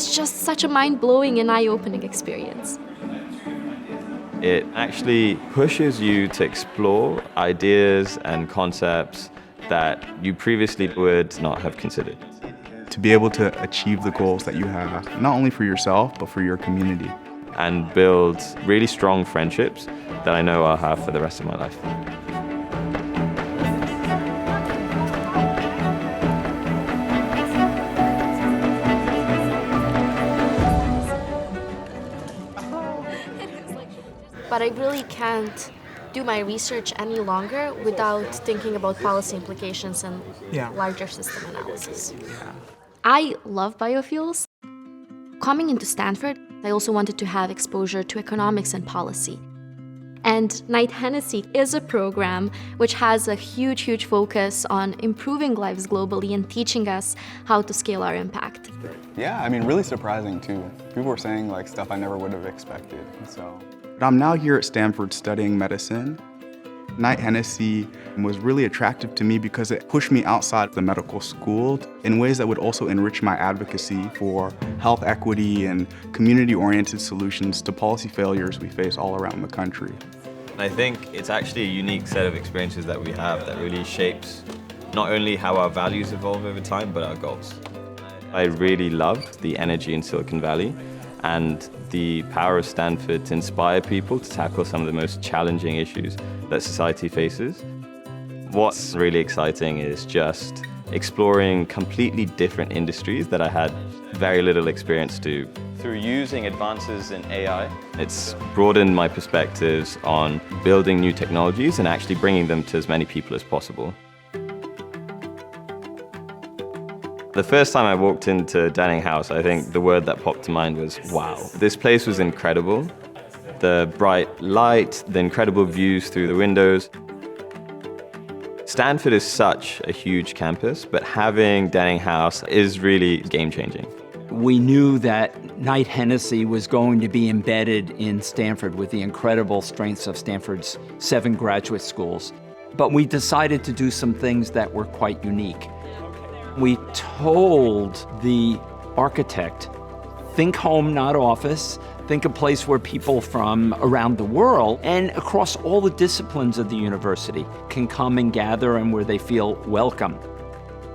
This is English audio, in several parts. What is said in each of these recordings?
It's just such a mind-blowing and eye-opening experience. It actually pushes you to explore ideas and concepts that you previously would not have considered. To be able to achieve the goals that you have, not only for yourself, but for your community. And build really strong friendships that I know I'll have for the rest of my life. But I really can't do my research any longer without thinking about policy implications and larger system analysis. I love biofuels. Coming into Stanford, I also wanted to have exposure to economics and policy. And Knight-Hennessy is a program which has a huge, huge focus on improving lives globally and teaching us how to scale our impact. Yeah, I mean, really surprising too. People were saying like stuff I never would have expected, so. I'm now here at Stanford studying medicine. Knight-Hennessy was really attractive to me because it pushed me outside the medical school in ways that would also enrich my advocacy for health equity and community-oriented solutions to policy failures we face all around the country. I think it's actually a unique set of experiences that we have that really shapes not only how our values evolve over time, but our goals. I really loved the energy in Silicon Valley and the power of Stanford to inspire people to tackle some of the most challenging issues that society faces. What's really exciting is just exploring completely different industries that I had very little experience to. Through using advances in AI, it's broadened my perspectives on building new technologies and actually bringing them to as many people as possible. The first time I walked into Danning House, I think the word that popped to mind was, wow. This place was incredible. The bright light, the incredible views through the windows. Stanford is such a huge campus, but having Danning House is really game-changing. We knew that Knight-Hennessy was going to be embedded in Stanford with the incredible strengths of Stanford's 7 graduate schools. But we decided to do some things that were quite unique. We told the architect, think home, not office. Think a place where people from around the world and across all the disciplines of the university can come and gather and where they feel welcome.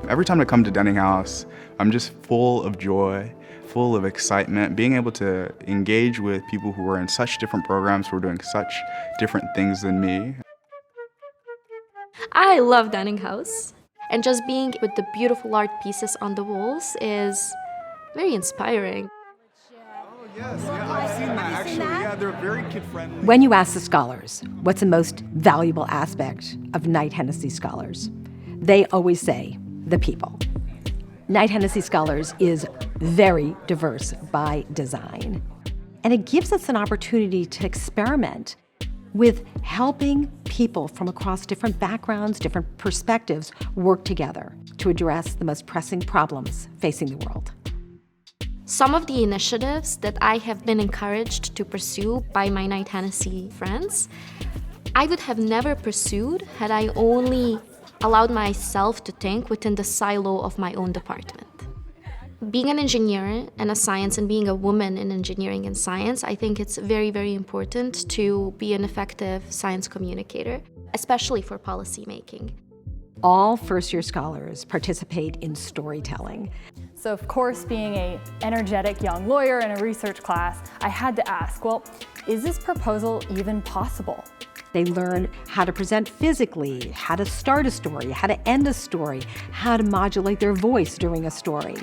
Every time I come to Danning House, I'm just full of joy, full of excitement, being able to engage with people who are in such different programs, who are doing such different things than me. I love Danning House. And just being with the beautiful art pieces on the walls is very inspiring. Yes, I've seen that actually. Yeah, they're very kid-friendly. When you ask the scholars what's the most valuable aspect of Knight-Hennessy Scholars, they always say the people. Knight-Hennessy Scholars is very diverse by design. And it gives us an opportunity to experiment with helping people from across different backgrounds, different perspectives, work together to address the most pressing problems facing the world. Some of the initiatives that I have been encouraged to pursue by my Knight-Hennessy friends, I would have never pursued had I only allowed myself to think within the silo of my own department. Being an engineer and a science and being a woman in engineering and science, I think it's very, very important to be an effective science communicator, especially for policymaking. All first-year scholars participate in storytelling. So of course, being an energetic young lawyer in a research class, I had to ask, well, is this proposal even possible? They learn how to present physically, how to start a story, how to end a story, how to modulate their voice during a story.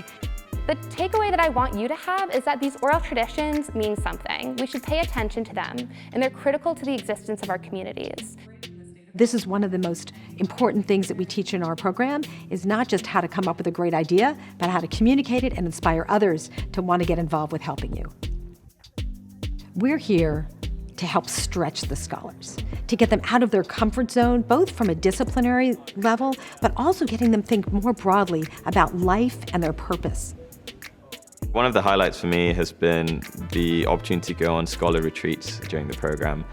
The takeaway that I want you to have is that these oral traditions mean something. We should pay attention to them, and they're critical to the existence of our communities. This is one of the most important things that we teach in our program, is not just how to come up with a great idea, but how to communicate it and inspire others to want to get involved with helping you. We're here to help stretch the scholars, to get them out of their comfort zone, both from a disciplinary level, but also getting them think more broadly about life and their purpose. One of the highlights for me has been the opportunity to go on scholar retreats during the program.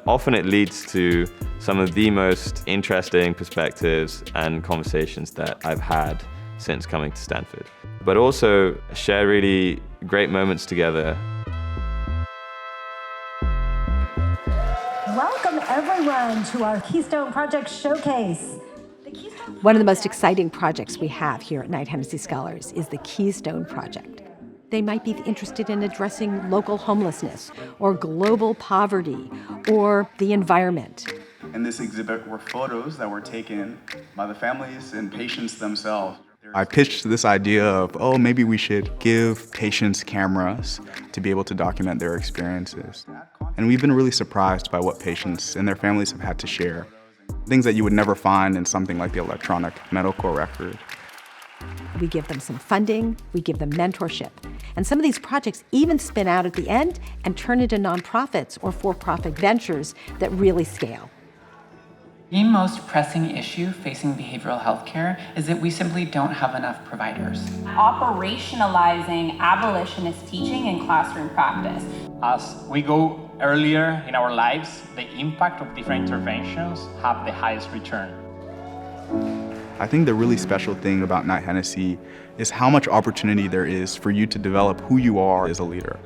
Often it leads to some of the most interesting perspectives and conversations that I've had since coming to Stanford. But also share really great moments together. Welcome everyone to our Keystone Project Showcase. One of the most exciting projects we have here at Knight-Hennessy Scholars is the Keystone Project. They might be interested in addressing local homelessness or global poverty or the environment. In this exhibit were photos that were taken by the families and patients themselves. I pitched this idea of, maybe we should give patients cameras to be able to document their experiences. And we've been really surprised by what patients and their families have had to share. Things that you would never find in something like the electronic medical record. We give them some funding, we give them mentorship. And some of these projects even spin out at the end and turn into nonprofits or for-profit ventures that really scale. The most pressing issue facing behavioral health care is that we simply don't have enough providers. Operationalizing abolitionist teaching in classroom practice. As we go earlier in our lives, the impact of different interventions have the highest return. I think the really special thing about Knight-Hennessy is how much opportunity there is for you to develop who you are as a leader.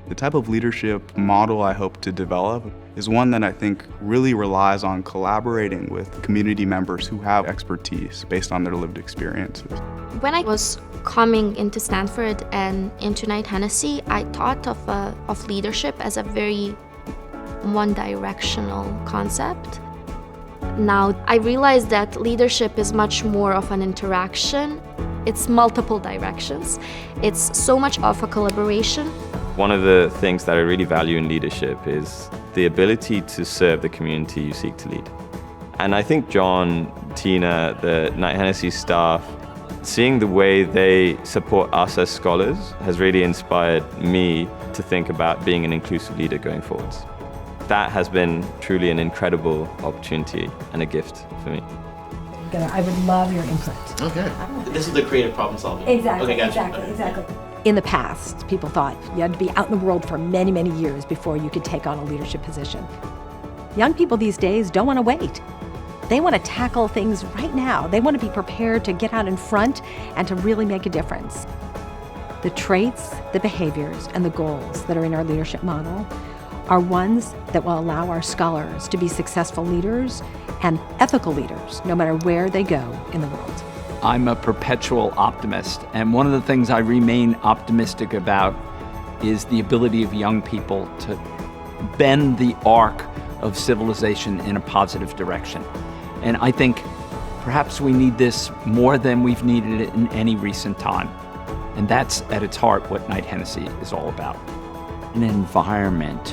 The type of leadership model I hope to develop is one that I think really relies on collaborating with community members who have expertise based on their lived experiences. When I was coming into Stanford and into Knight-Hennessy, I thought of leadership as a very one-directional concept. Now, I realize that leadership is much more of an interaction. It's multiple directions. It's so much of a collaboration. One of the things that I really value in leadership is the ability to serve the community you seek to lead. And I think John, Tina, the Knight-Hennessy staff, seeing the way they support us as scholars has really inspired me to think about being an inclusive leader going forwards. That has been truly an incredible opportunity and a gift for me. I would love your input. Okay. This is the creative problem solving. Exactly, okay, gotcha. exactly. In the past, people thought you had to be out in the world for many, many years before you could take on a leadership position. Young people these days don't want to wait. They want to tackle things right now. They want to be prepared to get out in front and to really make a difference. The traits, the behaviors, and the goals that are in our leadership model are ones that will allow our scholars to be successful leaders and ethical leaders, no matter where they go in the world. I'm a perpetual optimist, and one of the things I remain optimistic about is the ability of young people to bend the arc of civilization in a positive direction. And I think perhaps we need this more than we've needed it in any recent time. And that's at its heart what Knight-Hennessy is all about. An environment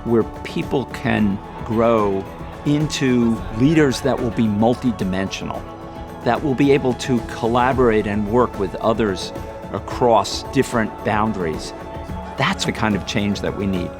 where people can grow into leaders that will be multidimensional, that will be able to collaborate and work with others across different boundaries. That's the kind of change that we need.